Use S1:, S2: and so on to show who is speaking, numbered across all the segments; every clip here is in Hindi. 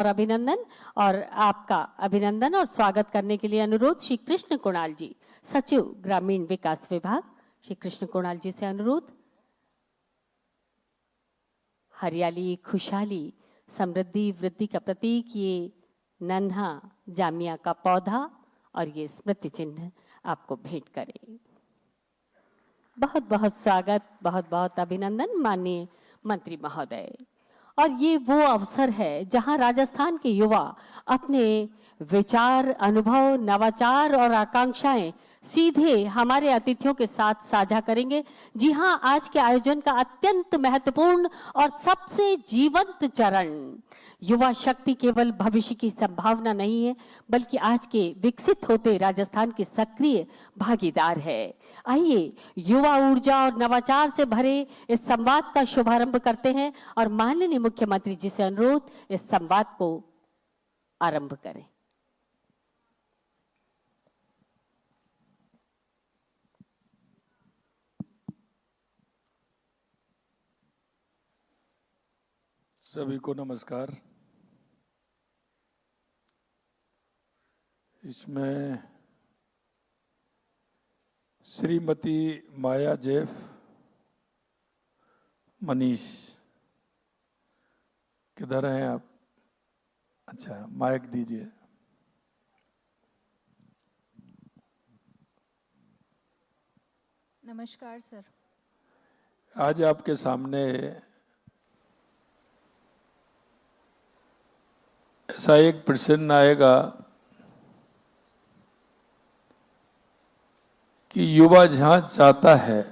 S1: और अभिनंदन और आपका अभिनंदन और स्वागत करने के लिए अनुरोध श्री कृष्ण कुणाल जी, सचिव ग्रामीण विकास विभाग। श्री कृष्ण कुणाल जी से अनुरोध। हरियाली, खुशहाली, समृद्धि, वृद्धि का प्रतीक ये नन्हा जामिया का पौधा और ये स्मृति चिन्ह आपको भेंट करें। बहुत बहुत स्वागत, बहुत बहुत अभिनंदन माननीय मंत्री महोदय। और ये वो अवसर है जहां राजस्थान के युवा अपने विचार, अनुभव, नवाचार और आकांक्षाएं सीधे हमारे अतिथियों के साथ साझा करेंगे। जी हां, आज के आयोजन का अत्यंत महत्वपूर्ण और सबसे जीवंत चरण युवा शक्ति केवल भविष्य की संभावना नहीं है, बल्कि आज के विकसित होते राजस्थान के सक्रिय भागीदार है। आइए युवा ऊर्जा और नवाचार से भरे इस संवाद का शुभारंभ करते हैं और माननीय मुख्यमंत्री जी से अनुरोध इस संवाद को आरंभ करें।
S2: सभी को नमस्कार। इसमें श्रीमती माया जेफ, मनीष किधर हैं आप? अच्छा, माइक दीजिए।
S3: नमस्कार सर।
S2: आज आपके सामने ऐसा एक प्रश्न आएगा कि युवा जहां चाहता है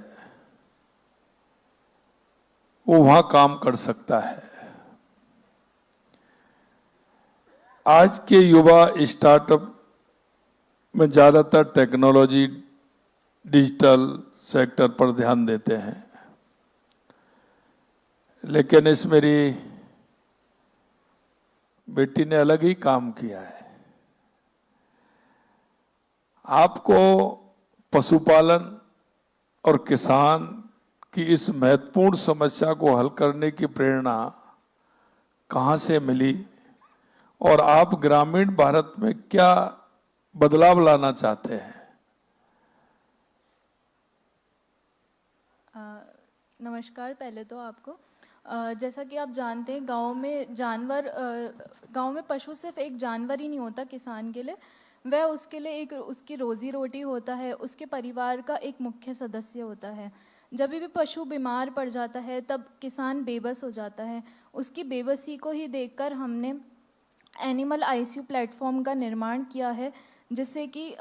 S2: वो वहां काम कर सकता है। आज के युवा स्टार्टअप में ज्यादातर टेक्नोलॉजी, डिजिटल सेक्टर पर ध्यान देते हैं, लेकिन इस मेरी बेटी ने अलग ही काम किया है। आपको पशुपालन और किसान की इस महत्वपूर्ण समस्या को हल करने की प्रेरणा कहां से मिली और आप ग्रामीण भारत में क्या बदलाव लाना चाहते हैं?
S3: नमस्कार। पहले तो आपको जैसा कि आप जानते हैं, गांव में पशु सिर्फ एक जानवर ही नहीं होता किसान के लिए, वह उसके लिए एक उसकी रोजी रोटी होता है, उसके परिवार का एक मुख्य सदस्य होता है। जब भी पशु बीमार पड़ जाता है तब किसान बेबस हो जाता है। उसकी बेबसी को ही देखकर हमने एनिमल आईसीयू प्लेटफॉर्म का निर्माण किया है, जिससे कि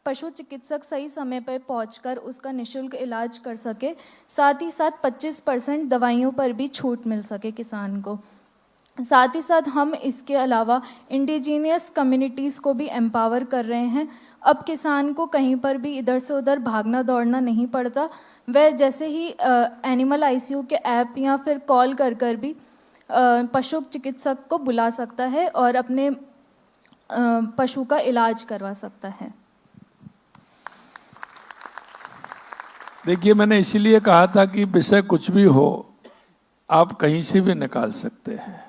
S3: पशु चिकित्सक सही समय पर पहुंचकर उसका निःशुल्क इलाज कर सके, साथ ही साथ 25% दवाइयों पर भी छूट मिल सके किसान को। साथ ही साथ हम इसके अलावा इंडिजीनियस कम्युनिटीज़ को भी एम्पावर कर रहे हैं। अब किसान को कहीं पर भी इधर से उधर भागना दौड़ना नहीं पड़ता। वह जैसे ही एनिमल आईसीयू के ऐप या फिर कॉल कर भी पशु चिकित्सक को बुला सकता है और अपने पशु का इलाज करवा सकता है।
S2: देखिए, मैंने इसीलिए कहा था कि विषय कुछ भी हो, आप कहीं से भी निकाल सकते हैं।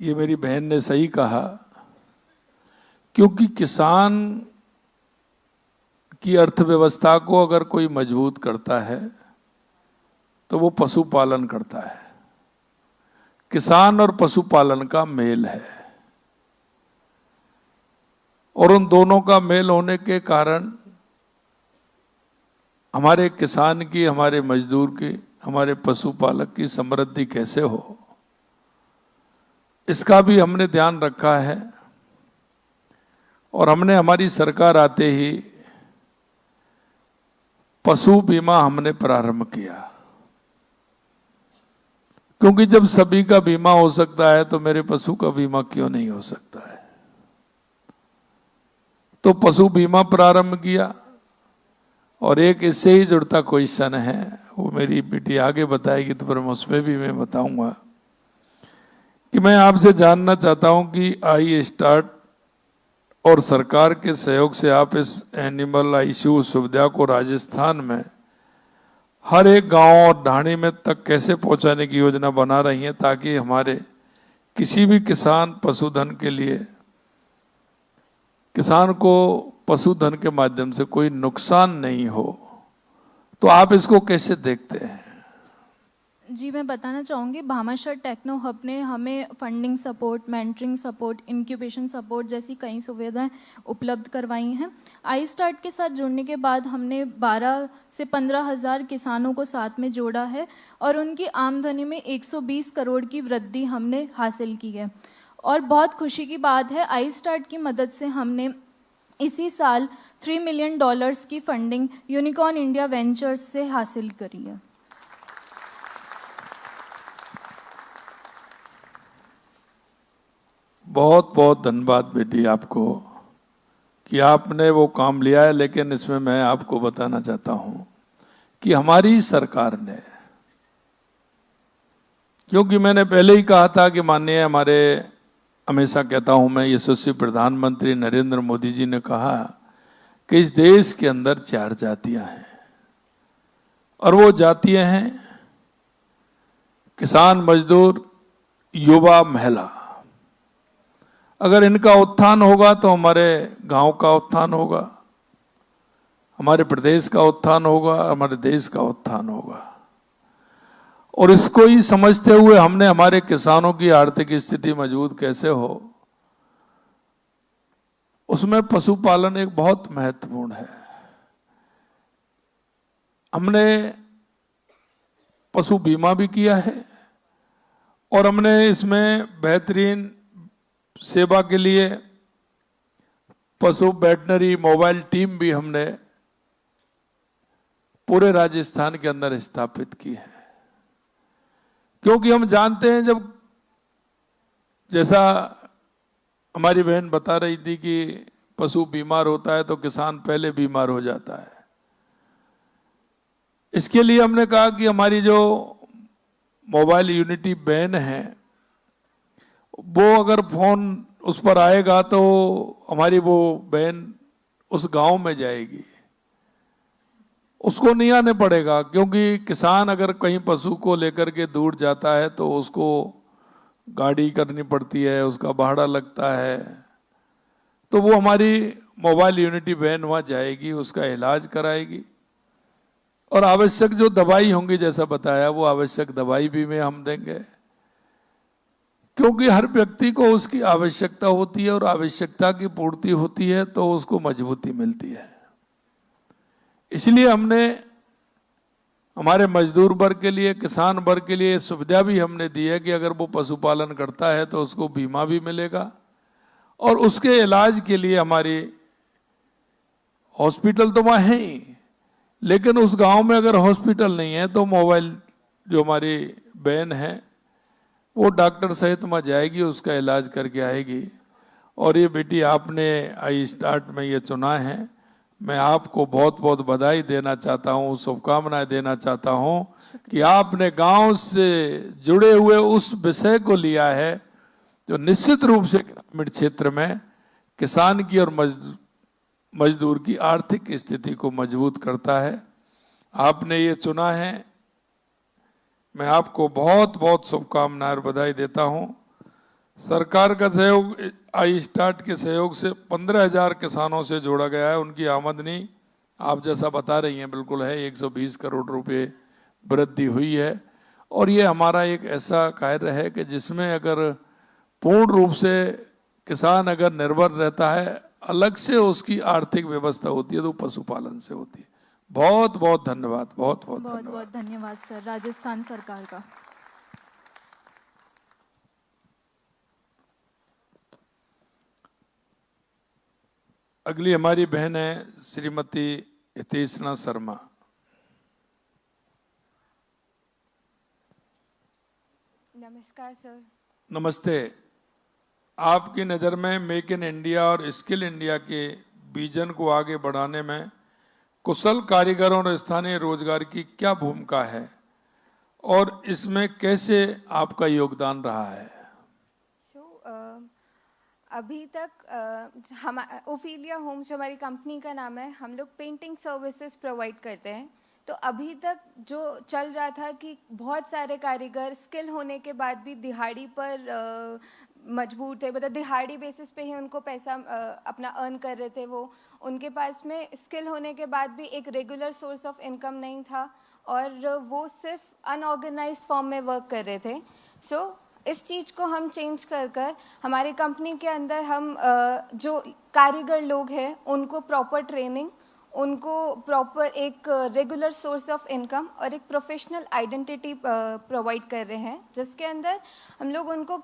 S2: ये मेरी बहन ने सही कहा, क्योंकि किसान की अर्थव्यवस्था को अगर कोई मजबूत करता है तो वो पशुपालन करता है। किसान और पशुपालन का मेल है और उन दोनों का मेल होने के कारण हमारे किसान की, हमारे मजदूर की, हमारे पशुपालक की समृद्धि कैसे हो, इसका भी हमने ध्यान रखा है। और हमने हमारी सरकार आते ही पशु बीमा हमने प्रारंभ किया, क्योंकि जब सभी का बीमा हो सकता है तो मेरे पशु का बीमा क्यों नहीं हो सकता है। तो पशु बीमा प्रारंभ किया। और एक इससे ही जुड़ता क्वेश्चन है, वो मेरी बेटी आगे बताएगी तो फिर उसमें भी मैं बताऊंगा कि मैं आपसे जानना चाहता हूं कि आई स्टार्ट और सरकार के सहयोग से आप इस एनिमल आईसीयू सुविधा को राजस्थान में हर एक गांव और ढाणी में तक कैसे पहुंचाने की योजना बना रही हैं, ताकि हमारे किसी भी किसान पशुधन के लिए, किसान को पशुधन के माध्यम से कोई नुकसान नहीं हो, तो आप इसको कैसे देखते हैं?
S3: जी, मैं बताना चाहूँगी, भामाशाह टेक्नो हब ने हमें funding support, mentoring support, incubation support जैसी कई सुविधाएं उपलब्ध करवाई हैं। आई स्टार्ट के साथ जुड़ने के बाद हमने 12 से 15 हज़ार किसानों को साथ में जोड़ा है और उनकी आमदनी में 120 करोड़ की वृद्धि हमने हासिल की है। और बहुत खुशी की बात है, आई स्टार्ट की मदद से हमने इसी साल $3 मिलियन की फंडिंग यूनिकॉर्न इंडिया वेंचर्स से हासिल करी है।
S2: बहुत बहुत धन्यवाद बेटी आपको कि आपने वो काम लिया है। लेकिन इसमें मैं आपको बताना चाहता हूं कि हमारी सरकार ने, क्योंकि मैंने पहले ही कहा था कि माननीय हमारे, हमेशा कहता हूं मैं, यशस्वी प्रधानमंत्री नरेंद्र मोदी जी ने कहा कि इस देश के अंदर 4 जातियां हैं और वो जातियां हैं किसान, मजदूर, युवा, महिला। अगर इनका उत्थान होगा तो हमारे गांव का उत्थान होगा, हमारे प्रदेश का उत्थान होगा, हमारे देश का उत्थान होगा। और इसको ही समझते हुए हमने हमारे किसानों की आर्थिक स्थिति मजबूत कैसे हो, उसमें पशुपालन एक बहुत महत्वपूर्ण है। हमने पशु बीमा भी किया है और हमने इसमें बेहतरीन सेवा के लिए पशु वेटनरी मोबाइल टीम भी हमने पूरे राजस्थान के अंदर स्थापित की है। क्योंकि हम जानते हैं, जब जैसा हमारी बहन बता रही थी कि पशु बीमार होता है तो किसान पहले बीमार हो जाता है। इसके लिए हमने कहा कि हमारी जो मोबाइल यूनिटी वैन है, वो अगर फोन उस पर आएगा तो हमारी वो वैन उस गांव में जाएगी, उसको नहीं आने पड़ेगा। क्योंकि किसान अगर कहीं पशु को लेकर के दूर जाता है तो उसको गाड़ी करनी पड़ती है, उसका भाड़ा लगता है। तो वो हमारी मोबाइल यूनिटी वैन वहाँ जाएगी, उसका इलाज कराएगी और आवश्यक जो दवाई होंगी, जैसा बताया, वो आवश्यक दवाई भी में हम देंगे। क्योंकि हर व्यक्ति को उसकी आवश्यकता होती है और आवश्यकता की पूर्ति होती है तो उसको मजबूती मिलती है। इसलिए हमने हमारे मजदूर वर्ग के लिए, किसान वर्ग के लिए सुविधा भी हमने दी है कि अगर वो पशुपालन करता है तो उसको बीमा भी मिलेगा और उसके इलाज के लिए हमारी हॉस्पिटल तो वहाँ है ही, लेकिन उस गांव में अगर हॉस्पिटल नहीं है तो मोबाइल जो हमारी बहन है वो डॉक्टर सहित वहाँ जाएगी, उसका इलाज करके आएगी। और ये बेटी आपने आई स्टार्ट में ये चुना है, मैं आपको बहुत बहुत बधाई देना चाहता हूँ, शुभकामनाएं देना चाहता हूँ कि आपने गांव से जुड़े हुए उस विषय को लिया है जो निश्चित रूप से ग्रामीण क्षेत्र में किसान की और मजदूर की आर्थिक स्थिति को मजबूत करता है। आपने ये चुना है, मैं आपको बहुत बहुत शुभकामनाएं और बधाई देता हूं। सरकार का सहयोग, आई स्टार्ट के सहयोग से 15,000 किसानों से जोड़ा गया है। उनकी आमदनी आप जैसा बता रही हैं बिल्कुल है, 120 करोड़ रुपए वृद्धि हुई है। और ये हमारा एक ऐसा कार्य है कि जिसमें अगर पूर्ण रूप से किसान अगर निर्भर रहता है, अलग से उसकी आर्थिक व्यवस्था होती है तो पशुपालन से होती है। बहुत बहुत धन्यवाद, बहुत बहुत
S3: बहुत
S2: धन्यवाद।
S3: बहुत धन्यवाद सर, राजस्थान सरकार का।
S2: अगली हमारी बहन है श्रीमती हितेशना शर्मा।
S4: नमस्कार सर।
S2: नमस्ते। आपकी नज़र में मेक इन इंडिया और स्किल इंडिया के विजन को आगे बढ़ाने में कुशल कारीगरों और स्थानीय रोजगार की क्या भूमिका है और इसमें कैसे आपका योगदान रहा है?
S4: अभी तक हम ओफिलिया होम्स, हमारी कंपनी का नाम है, हम लोग पेंटिंग सर्विसेज प्रोवाइड करते हैं। तो अभी तक जो चल रहा था कि बहुत सारे कारीगर स्किल होने के बाद भी दिहाड़ी पर मजबूर थे, मतलब दिहाड़ी बेसिस पे ही उनको पैसा अपना अर्न कर रहे थे। वो उनके पास में स्किल होने के बाद भी एक रेगुलर सोर्स ऑफ इनकम नहीं था और वो सिर्फ अनऑर्गेनाइज्ड फॉर्म में वर्क कर रहे थे। सो इस चीज़ को हम चेंज कर हमारी कंपनी के अंदर हम जो कारीगर लोग हैं उनको प्रॉपर ट्रेनिंग, उनको प्रॉपर एक रेगुलर सोर्स ऑफ इनकम और एक प्रोफेशनल आइडेंटिटी प्रोवाइड कर रहे हैं, जिसके अंदर हम लोग उनको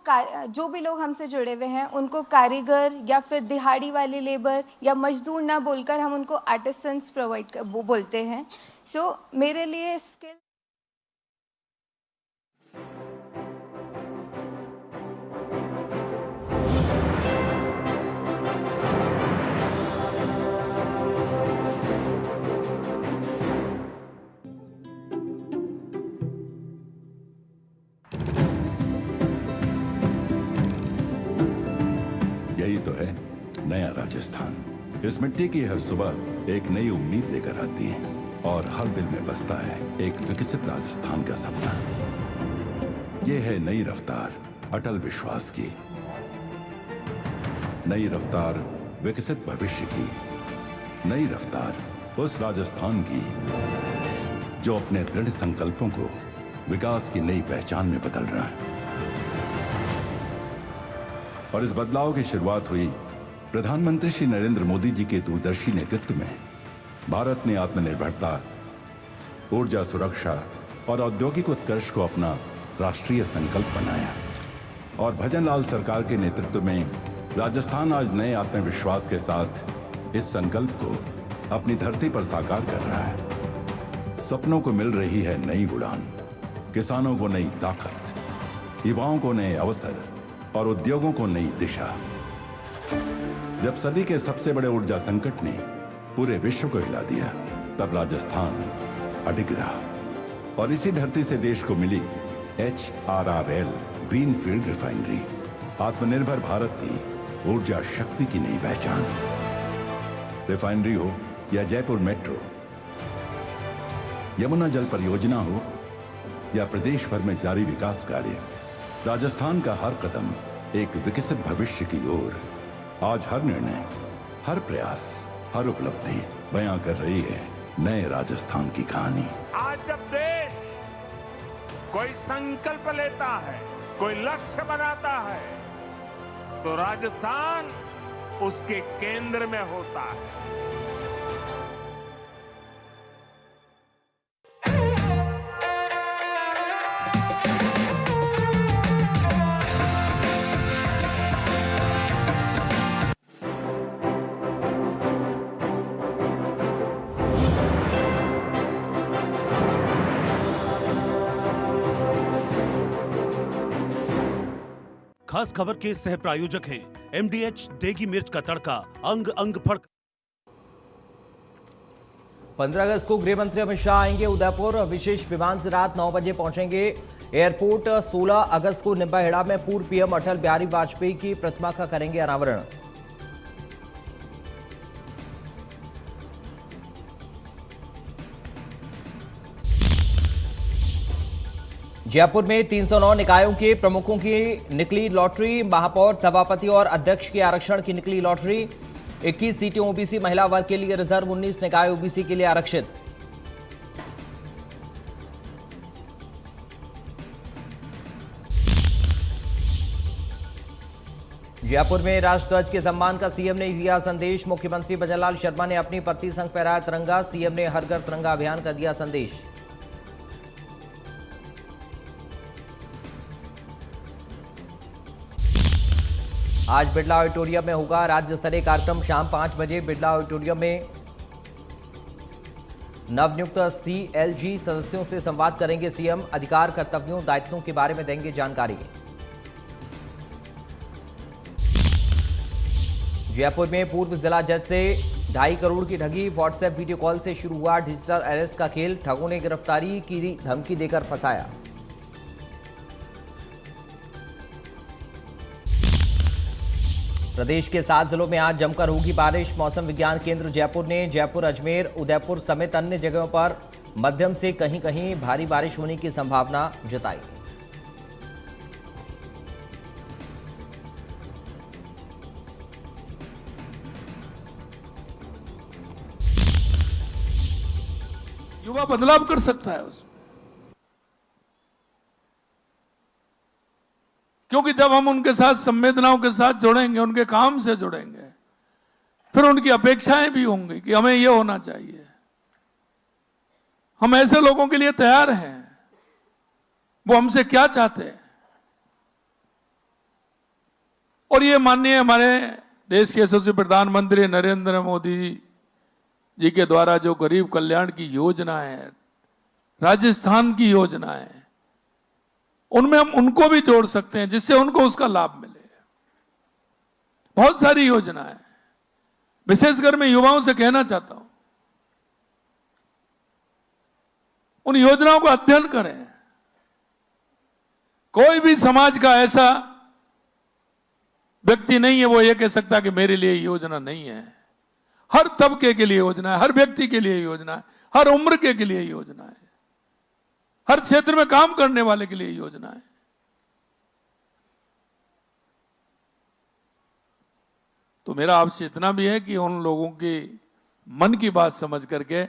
S4: जो भी लोग हमसे जुड़े हुए हैं उनको कारीगर या फिर दिहाड़ी वाली लेबर या मजदूर ना बोलकर हम उनको आर्टिसंस प्रोवाइड बोलते हैं। सो मेरे लिए स्किल
S5: यही तो है नया राजस्थान। इस मिट्टी की हर सुबह एक नई उम्मीद लेकर आती है और हर दिल में बसता है एक विकसित राजस्थान का सपना। ये है नई रफ्तार अटल विश्वास की, नई रफ्तार विकसित भविष्य की, नई रफ्तार उस राजस्थान की जो अपने दृढ़ संकल्पों को विकास की नई पहचान में बदल रहा है। और इस बदलाव की शुरुआत हुई प्रधानमंत्री श्री नरेंद्र मोदी जी के दूरदर्शी नेतृत्व में। भारत ने आत्मनिर्भरता, ऊर्जा सुरक्षा और औद्योगिक उत्कर्ष को अपना राष्ट्रीय संकल्प बनाया और भजनलाल सरकार के नेतृत्व में राजस्थान आज नए आत्मविश्वास के साथ इस संकल्प को अपनी धरती पर साकार कर रहा है। सपनों को मिल रही है नई उड़ान, किसानों को नई ताकत, युवाओं को नए अवसर और उद्योगों को नई दिशा। जब सदी के सबसे बड़े ऊर्जा संकट ने पूरे विश्व को हिला दिया, तब राजस्थान अडिग रहा और इसी धरती से देश को मिली HRRL ग्रीनफील्ड रिफाइनरी, आत्मनिर्भर भारत की ऊर्जा शक्ति की नई पहचान। रिफाइनरी हो या जयपुर मेट्रो, यमुना जल परियोजना हो या प्रदेश भर में जारी विकास कार्य, राजस्थान का हर कदम एक विकसित भविष्य की ओर। आज हर निर्णय, हर प्रयास, हर उपलब्धि बयां कर रही है नए राजस्थान की कहानी।
S6: आज जब देश कोई संकल्प लेता है, कोई लक्ष्य बनाता है, तो राजस्थान उसके केंद्र में होता है।
S7: खास खबर के सह प्रायोजक हैं MDH देगी मिर्च का तड़का, अंग अंग फड़।
S8: 15 अगस्त को गृह मंत्री अमित शाह आएंगे उदयपुर। विशेष विमान से रात 9 बजे पहुंचेंगे एयरपोर्ट। 16 अगस्त को निब्बाहेड़ा में पूर्व PM अटल बिहारी वाजपेयी की प्रतिमा का करेंगे अनावरण। जयपुर में 309 निकायों के प्रमुखों की निकली लॉटरी। महापौर, सभापति और अध्यक्ष के आरक्षण की निकली लॉटरी। 21 सीटें ओबीसी महिला वर्ग के लिए रिजर्व, 19 निकाय ओबीसी के लिए आरक्षित। जयपुर में राष्ट्रध्वज के सम्मान का सीएम ने दिया संदेश। मुख्यमंत्री भजनलाल शर्मा ने अपनी पत्नी संग फहराया तिरंगा। सीएम ने हर घर तिरंगा अभियान का दिया संदेश। आज बिरला ऑडिटोरियम में होगा राज्य स्तरीय कार्यक्रम। शाम 5 बजे बिरला ऑडिटोरियम में नवनियुक्त CLG सदस्यों से संवाद करेंगे सीएम। अधिकार, कर्तव्यों, दायित्वों के बारे में देंगे जानकारी। जयपुर में पूर्व जिला जज से 2.5 करोड़ की ठगी। व्हाट्सएप वीडियो कॉल से शुरू हुआ डिजिटल अरेस्ट का खेल। ठगों ने गिरफ्तारी की धमकी देकर फंसाया। प्रदेश के 7 जिलों में आज जमकर होगी बारिश। मौसम विज्ञान केंद्र जयपुर ने जयपुर, अजमेर, उदयपुर समेत अन्य जगहों पर मध्यम से कहीं कहीं भारी बारिश होने की संभावना जताई।
S2: युवा बदलाव कर सकता है उसमें, क्योंकि जब हम उनके साथ संवेदनाओं के साथ जुड़ेंगे, उनके काम से जुड़ेंगे, फिर उनकी अपेक्षाएं भी होंगी कि हमें यह होना चाहिए। हम ऐसे लोगों के लिए तैयार हैं, वो हमसे क्या चाहते हैं। और ये माननीय हमारे देश के यशस्वी प्रधानमंत्री नरेंद्र मोदी जी के द्वारा जो गरीब कल्याण की योजना है, राजस्थान की योजना है, उनमें हम उनको भी जोड़ सकते हैं जिससे उनको उसका लाभ मिले। बहुत सारी योजना है, विशेषकर मैं युवाओं से कहना चाहता हूं, उन योजनाओं का अध्ययन करें। कोई भी समाज का ऐसा व्यक्ति नहीं है वो ये कह सकता कि मेरे लिए योजना नहीं है। हर तबके के लिए योजना है, हर व्यक्ति के लिए योजना है, हर उम्र के लिए योजना है, हर क्षेत्र में काम करने वाले के लिए योजना है। तो मेरा आपसे इतना भी है कि उन लोगों की मन की बात समझ करके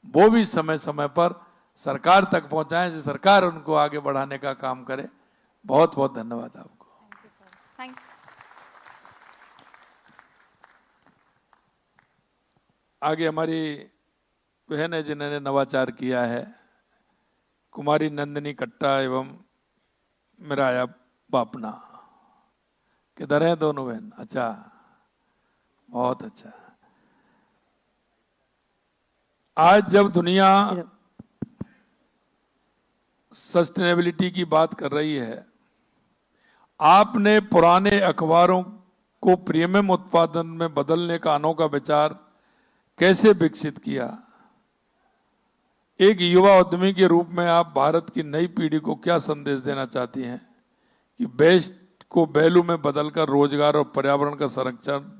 S2: वो भी समय समय पर सरकार तक पहुंचाएं, जिससे सरकार उनको आगे बढ़ाने का काम करे। बहुत बहुत धन्यवाद आपको।
S4: Thank you.
S2: आगे हमारी बहन है जिन्होंने नवाचार किया है, कुमारी नंदिनी कट्टा एवं मिराया बापना। किधर हैं दोनों बहन? अच्छा, बहुत अच्छा। आज जब दुनिया सस्टेनेबिलिटी की बात कर रही है, आपने पुराने अखबारों को प्रीमियम उत्पादन में बदलने का अनोखा विचार कैसे विकसित किया? एक युवा उद्यमी के रूप में आप भारत की नई पीढ़ी को क्या संदेश देना चाहती हैं कि वेस्ट को वैल्यू में बदलकर रोजगार और पर्यावरण का संरक्षण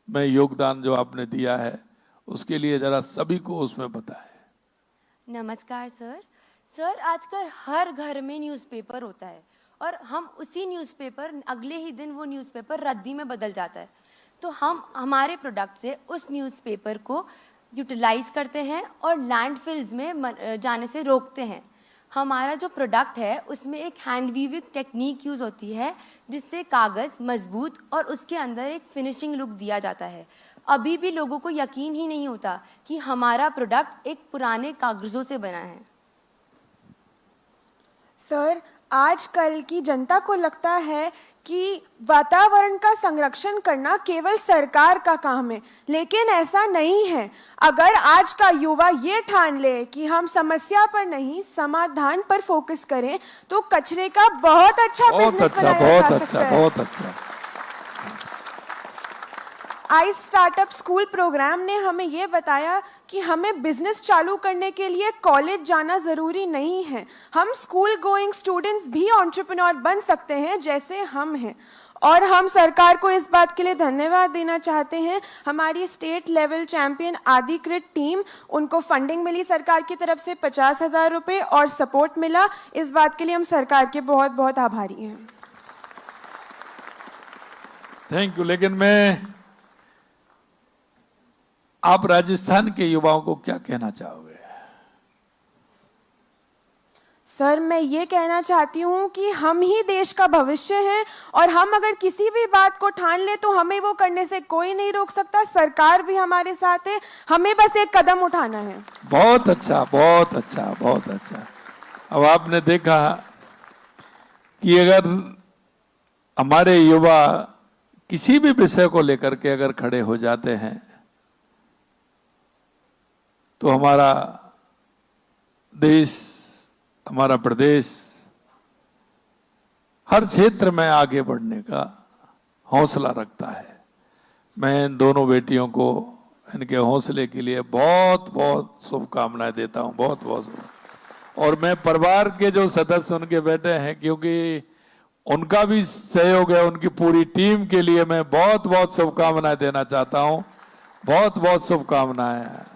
S2: में योगदान जो आपने दिया है, उसके लिए जरा सभी को उसमें बताएं।
S9: नमस्कार सर। सर, आजकल हर घर में न्यूज़पेपर होता है और हम उसी न्यूज़पेपर अगले ही दिन वो न्यूज़पेपर रद्दी में बदल जाता है। तो हम हमारे प्रोडक्ट से उस न्यूज़पेपर को यूटिलाइज करते हैं और लैंडफिल्स में जाने से रोकते हैं। हमारा जो प्रोडक्ट है उसमें एक हैंड वीविंग टेक्निक यूज़ होती है, जिससे कागज़ मजबूत और उसके अंदर एक फिनिशिंग लुक दिया जाता है। अभी भी लोगों को यकीन ही नहीं होता कि हमारा प्रोडक्ट एक पुराने कागज़ों से बना है।
S10: सर, आजकल की जनता को लगता है कि वातावरण का संरक्षण करना केवल सरकार का काम है, लेकिन ऐसा नहीं है। अगर आज का युवा ये ठान ले कि हम समस्या पर नहीं समाधान पर फोकस करें, तो कचरे का बहुत अच्छा बिजनेस बनाया जा सकता है।
S2: बहुत अच्छा।
S10: आई स्टार्टअप स्कूल प्रोग्राम ने हमें ये बताया कि हमें बिजनेस चालू करने के लिए कॉलेज जाना ज़रूरी नहीं है। हम स्कूल गोइंग स्टूडेंट्स भी एंटरप्रेन्योर बन सकते हैं जैसे हम हैं। और हम सरकार को इस बात के लिए धन्यवाद देना चाहते हैं। हमारी स्टेट लेवल चैंपियन आदिकृत टीम, उनको फंडिंग मिली सरकार की तरफ से 50,000 रुपये और सपोर्ट मिला। इस बात के लिए हम सरकार के बहुत बहुत आभारी हैं।
S2: Thank you. लेकिन आप राजस्थान के युवाओं को क्या कहना चाहोगे?
S10: सर, मैं ये कहना चाहती हूँ कि हम ही देश का भविष्य हैं और हम अगर किसी भी बात को ठान ले तो हमें वो करने से कोई नहीं रोक सकता। सरकार भी हमारे साथ है, हमें बस एक कदम उठाना है।
S2: बहुत अच्छा, बहुत अच्छा, बहुत अच्छा। अब आपने देखा कि अगर हमारे युवा किसी भी विषय को लेकर के अगर खड़े हो जाते हैं तो हमारा देश, हमारा प्रदेश हर क्षेत्र में आगे बढ़ने का हौसला रखता है। मैं इन दोनों बेटियों को इनके हौसले के लिए बहुत बहुत शुभकामनाएं देता हूं, बहुत बहुत। और मैं परिवार के जो सदस्य उनके बेटे हैं, क्योंकि उनका भी सहयोग है, उनकी पूरी टीम के लिए मैं बहुत बहुत शुभकामनाएं देना चाहता हूं। बहुत बहुत शुभकामनाएं।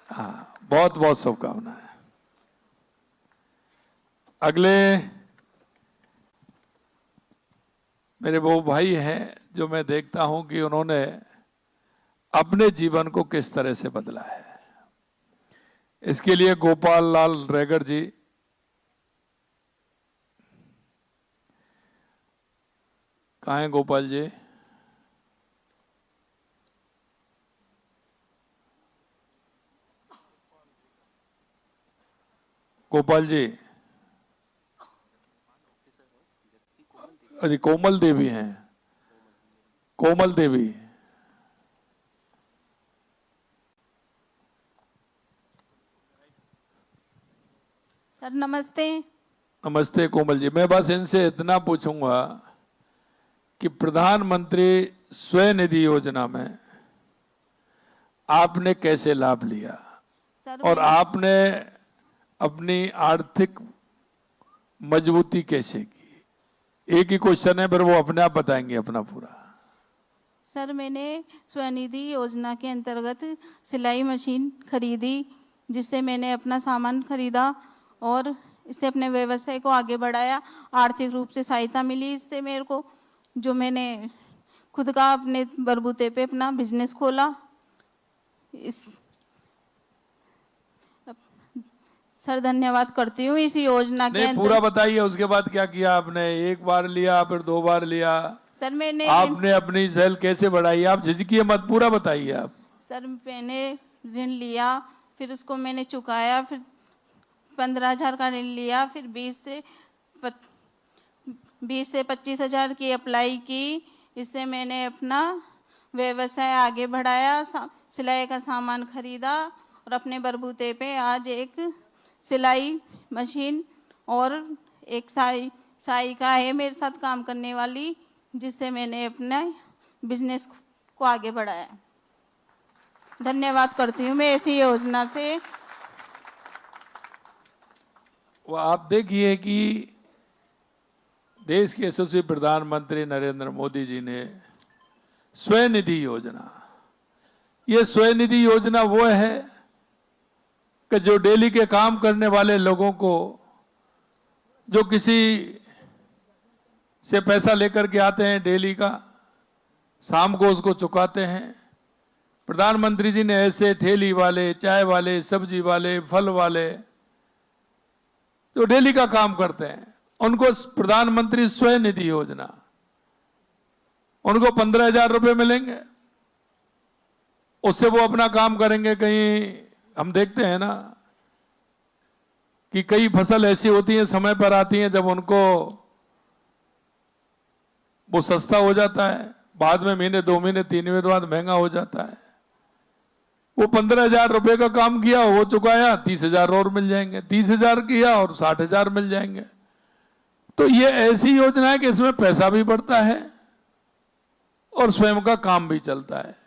S2: हाँ, बहुत बहुत शुभकामनाएं। अगले मेरे वो भाई हैं जो मैं देखता हूं कि उन्होंने अपने जीवन को किस तरह से बदला है। इसके लिए गोपाल लाल रेगर जी, कहाँ हैं गोपाल जी? गोपाल जी, अरे कोमल देवी हैं, कोमल देवी।
S11: सर नमस्ते।
S2: नमस्ते कोमल जी। मैं बस इनसे इतना पूछूंगा कि प्रधानमंत्री स्वनिधि योजना में आपने कैसे लाभ लिया और आपने अपनी आर्थिक मजबूती कैसे की? एक ही क्वेश्चन है, पर वो अपने आप बताएंगे अपना पूरा।
S11: सर मैंने स्वनिधि योजना के अंतर्गत सिलाई मशीन खरीदी, जिससे मैंने अपना सामान खरीदा और इससे अपने व्यवसाय को आगे बढ़ाया। आर्थिक रूप से सहायता मिली इससे मेरे को, जो मैंने खुद का अपने बलबूते पे अपना बिजनेस खोला। इस सर धन्यवाद करती हूँ इस योजना के
S2: नहीं, पूरा बताइए। उसके बाद क्या किया आपने? एक बार लिया, फिर 2 बार लिया?
S11: सर मैंने
S2: आपने अपनी सेल कैसे बढ़ाई? आप झिझकिए मत, पूरा बताइए आप।
S11: सर मैंने ऋण लिया, फिर उसको मैंने चुकाया, फिर 15,000 का ऋण लिया, फिर 20 से 25,000 की अप्लाई की। इससे मैंने अपना व्यवसाय आगे बढ़ाया, सिलाई का सामान खरीदा और अपने बलबूते पे आज एक सिलाई मशीन और एक सहायिका है मेरे साथ काम करने वाली, जिससे मैंने अपना बिजनेस को आगे बढ़ाया। धन्यवाद करती हूँ मैं ऐसी योजना से।
S2: वो आप देखिए कि देश के यशस्वी प्रधानमंत्री नरेंद्र मोदी जी ने स्वनिधि योजना, ये स्वनिधि योजना वो है कि जो डेली के काम करने वाले लोगों को, जो किसी से पैसा लेकर के आते हैं डेली का, शाम को उसको चुकाते हैं। प्रधानमंत्री जी ने ऐसे ठेली वाले, चाय वाले, सब्जी वाले, फल वाले जो डेली का काम करते हैं, उनको प्रधानमंत्री स्वनिधि योजना, उनको 15,000 रुपए मिलेंगे। उससे वो अपना काम करेंगे। कहीं हम देखते हैं ना कि कई फसल ऐसी होती है, समय पर आती हैं, जब उनको वो सस्ता हो जाता है, बाद में महीने 2 महीने 3 महीने बाद महंगा हो जाता है। वो 15,000 रुपए का काम किया, हो चुकाया, 30,000 और मिल जाएंगे। 30,000 किया और 60,000 मिल जाएंगे। तो ये ऐसी योजना है कि इसमें पैसा भी बढ़ता है और स्वयं का काम भी चलता है।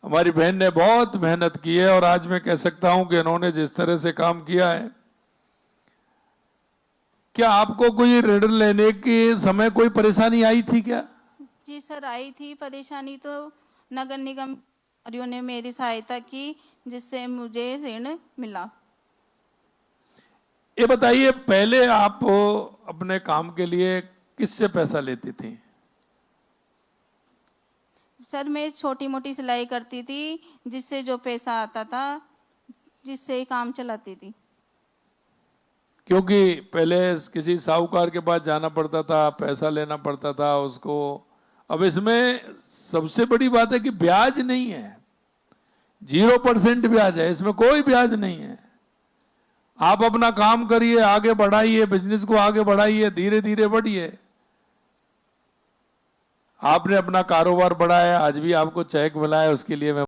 S2: हमारी बहन ने बहुत मेहनत की है और आज मैं कह सकता हूं कि इन्होंने जिस तरह से काम किया है। क्या आपको कोई ऋण लेने के समय कोई परेशानी आई थी क्या?
S11: जी सर आई थी परेशानी, तो नगर निगम अधिकारियों ने मेरी सहायता की, जिससे मुझे ऋण मिला।
S2: ये बताइए, पहले आप अपने काम के लिए किससे पैसा लेती थी?
S11: सर मैं छोटी मोटी सिलाई करती थी, जिससे जो पैसा आता था, जिससे काम चलाती थी।
S2: क्योंकि पहले किसी साहूकार के पास जाना पड़ता था, पैसा लेना पड़ता था उसको। अब इसमें सबसे बड़ी बात है कि ब्याज नहीं है, 0% ब्याज है, इसमें कोई ब्याज नहीं है। आप अपना काम करिए, आगे बढ़ाइए, बिजनेस को आगे बढ़ाइए, धीरे धीरे बढ़िए। आपने अपना कारोबार बढ़ाया, आज भी आपको चेक मिला है, उसके लिए मैं